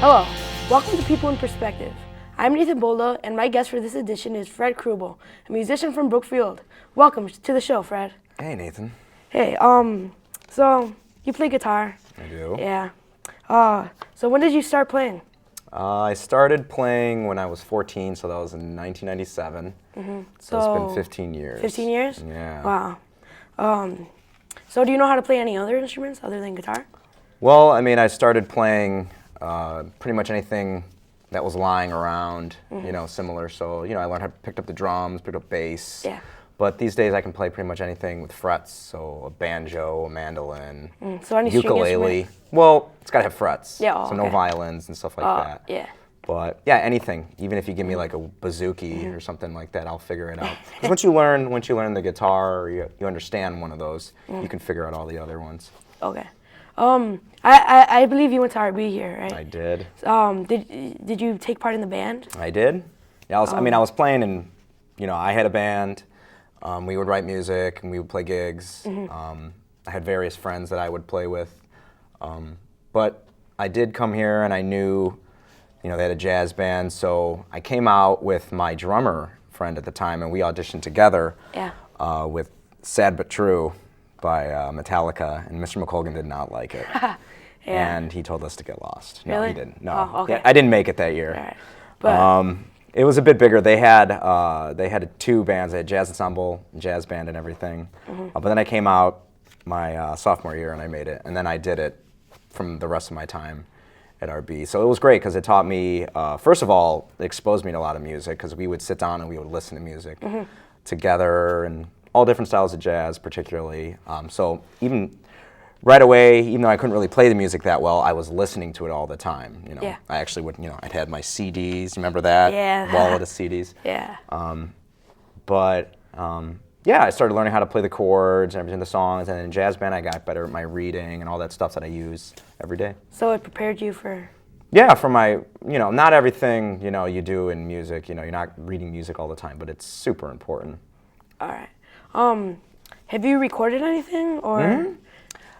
Hello, welcome to People in Perspective. I'm Nathan Bolda, and my guest for this edition is Fred Krubel, a musician from Brookfield. Welcome to the show, Fred. Hey, Nathan. Hey, so you play guitar? I do. Yeah. So when did you start playing? I started playing when I was 14, so that was in 1997. So it's been 15 years. 15 years? Yeah. Wow. So do you know how to play any other instruments other than guitar? Well, I mean, I started playing pretty much anything that was lying around, similar. So, I learned how to pick up the drums, picked up bass. Yeah. But these days I can play pretty much anything with frets, so a banjo, a mandolin, So any string ukulele. instrument? Well, it's got to have frets, Yeah, so no violins and stuff like that. Yeah. But yeah, anything. Even if you give me like a bouzouki or something like that, I'll figure it out. 'Cause once you learn the guitar, or you understand one of those, you can figure out all the other ones. Okay. I believe you went to RB here, right? I did. Did you take part in the band? I did. Yeah, I was playing and, I had a band. We would write music and we would play gigs. I had various friends that I would play with. But I did come here and I knew, they had a jazz band. So I came out with my drummer friend at the time and we auditioned together with Sad But True by Metallica. And Mr. McColgan did not like it. And he told us to get lost. No, Really? he didn't. No, Oh, okay. Yeah, I didn't make it that year. All right. But It was a bit bigger. They had two bands. They had jazz ensemble, jazz band, and everything. But then I came out my sophomore year and I made it, and then I did it from the rest of my time at RB. So it was great because it taught me, first of all, it exposed me to a lot of music because we would sit down and we would listen to music together and all different styles of jazz, particularly. So even right away, even though I couldn't really play the music that well, I was listening to it all the time. Yeah. I actually would, I'd had my CDs. Remember that? Yeah. Wallet of CDs. Yeah. Yeah, I started learning how to play the chords and everything, the songs, and then in jazz band I got better at my reading and all that stuff that I use every day. So it prepared you for... Yeah, for my, not everything, you do in music, you're not reading music all the time, but it's super important. All right. Have you recorded anything or...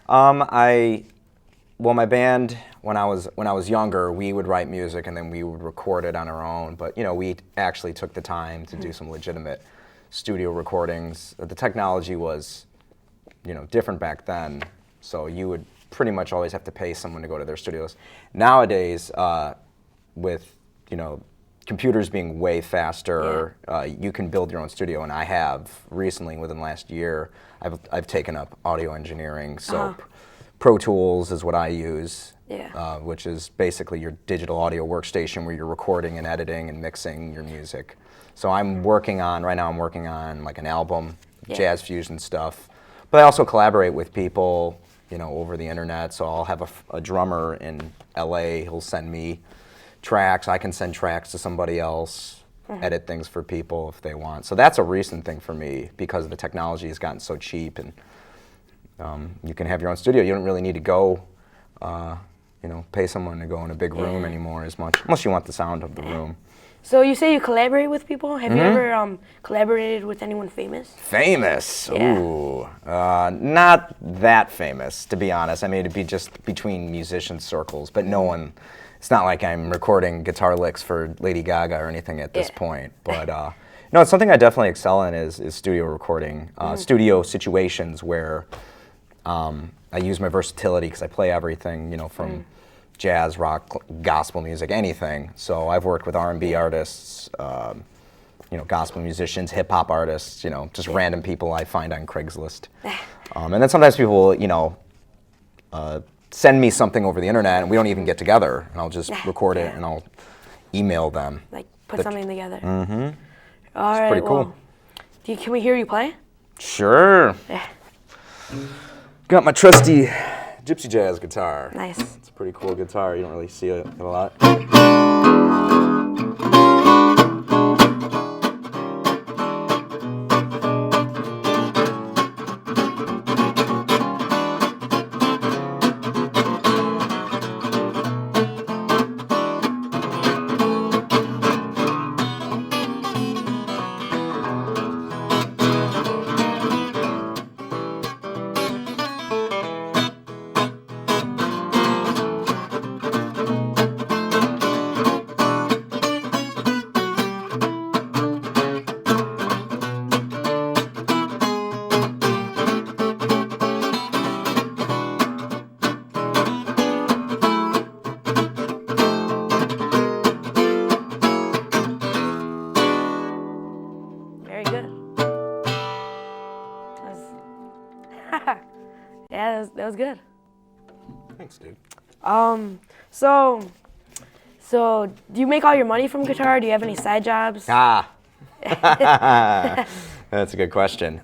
My band, when I was younger, we would write music and then we would record it on our own. But we actually took the time to do some legitimate studio recordings. The technology was, different back then, so you would pretty much always have to pay someone to go to their studios. Nowadays, with computers being way faster, you can build your own studio, and I have recently, within the last year, I've taken up audio engineering. So Pro Tools is what I use, which is basically your digital audio workstation where you're recording and editing and mixing your music. So right now I'm working on like an album, jazz fusion stuff, but I also collaborate with people, over the internet. So I'll have a drummer in LA, he'll send me tracks, I can send tracks to somebody else, edit things for people if they want. So that's a recent thing for me because the technology has gotten so cheap and you can have your own studio. You don't really need to go, pay someone to go in a big room anymore as much, unless you want the sound of the room. So you say you collaborate with people. Have you ever collaborated with anyone famous? Famous? Yeah. Ooh. Not that famous, to be honest. I mean, it'd be just between musician circles, but no one, it's not like I'm recording guitar licks for Lady Gaga or anything at this point. But no, it's something I definitely excel in is studio recording, studio situations where I use my versatility because I play everything, from jazz, rock, gospel music, anything. So I've worked with R&B artists, gospel musicians, hip hop artists, just random people I find on Craigslist. And then sometimes people, send me something over the internet and we don't even get together, and I'll just record it and I'll email them. Like put something together. All right. Pretty cool. Can we hear you play? Sure. Got my trusty gypsy jazz guitar. Nice. It's a pretty cool guitar. You don't really see it a lot. Yeah, that was good. Thanks, dude. So do you make all your money from guitar? Do you have any side jobs? Ah, that's a good question.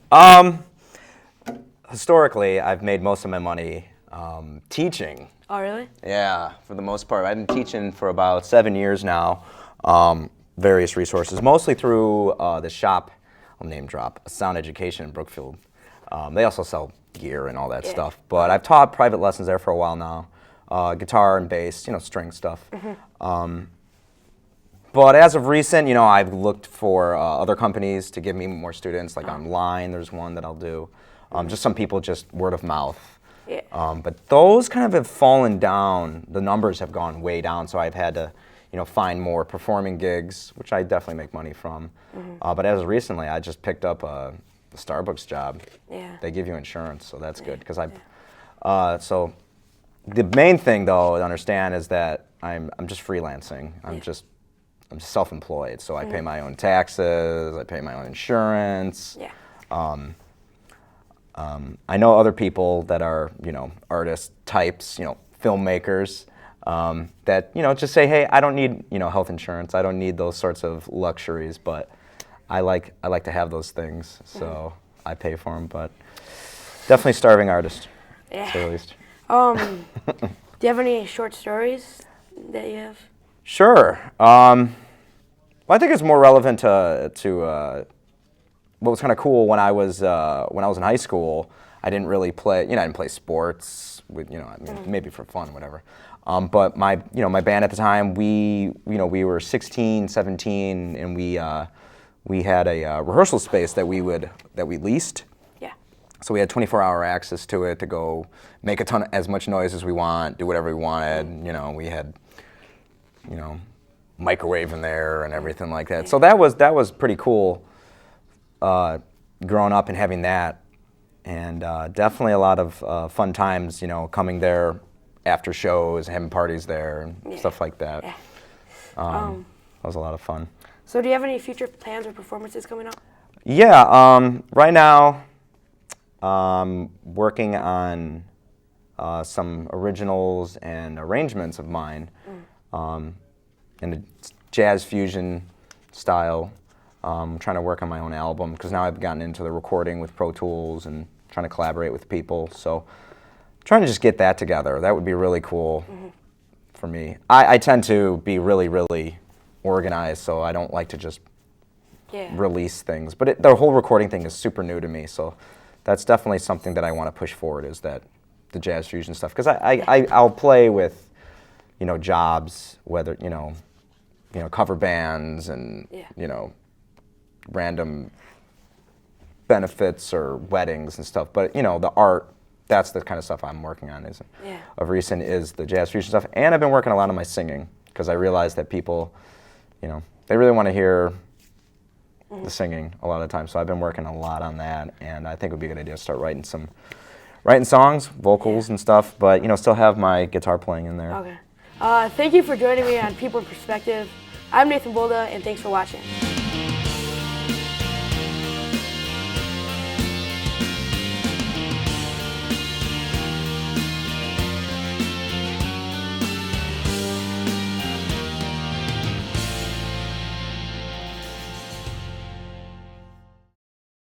Historically, I've made most of my money teaching. Oh, really? Yeah, for the most part. I've been teaching for about 7 years now, various resources, mostly through the shop, I'll name drop, Sound Education in Brookfield. They also sell gear and all that stuff, but I've taught private lessons there for a while now, guitar and bass, string stuff. But as of recent, I've looked for other companies to give me more students, like online, there's one that I'll do. Just some people, just word of mouth. Yeah. But those kind of have fallen down. The numbers have gone way down, so I've had to, find more performing gigs, which I definitely make money from. But as of recently, I just picked up a Starbucks job. Yeah. They give you insurance, so that's good. Because so the main thing, though, to understand is that I'm just freelancing. I'm just self-employed, so I pay my own taxes. I pay my own insurance. Yeah. I know other people that are, artist types, filmmakers, that, just say, hey, I don't need, health insurance. I don't need those sorts of luxuries, but I like to have those things, so I pay for them. But definitely starving artist, to say the least. Do you have any short stories that you have? Sure. Well, I think it's more relevant to what was kind of cool when I was in high school. I didn't really play, I didn't play sports with, maybe for fun, whatever. But my band at the time, we were 16, 17, and we had a rehearsal space that we leased. Yeah. So we had 24-hour access to it to go make as much noise as we want, do whatever we wanted. We had, microwave in there and everything like that. So that was pretty cool. Growing up and having that, and definitely a lot of fun times, coming there after shows, having parties there, and stuff like that. Yeah. That was a lot of fun. So do you have any future plans or performances coming up? Yeah, right now, working on some originals and arrangements of mine in a jazz fusion style. Trying to work on my own album because now I've gotten into the recording with Pro Tools and trying to collaborate with people. So trying to just get that together. That would be really cool for me. I tend to be really, really organized, so I don't like to just release things. But the whole recording thing is super new to me, so that's definitely something that I want to push forward, is that the jazz fusion stuff. Because I'll play with, jobs, whether, cover bands and, random benefits or weddings and stuff, but the art, that's the kind of stuff I'm working on of recent, is the jazz fusion stuff. And I've been working a lot on my singing because I realized that people, they really want to hear the singing a lot of the time. So I've been working a lot on that, and I think it would be a good idea to start writing songs, vocals and stuff, but still have my guitar playing in there. Okay. Thank you for joining me on People in Perspective. I'm Nathan Bolda, and thanks for watching.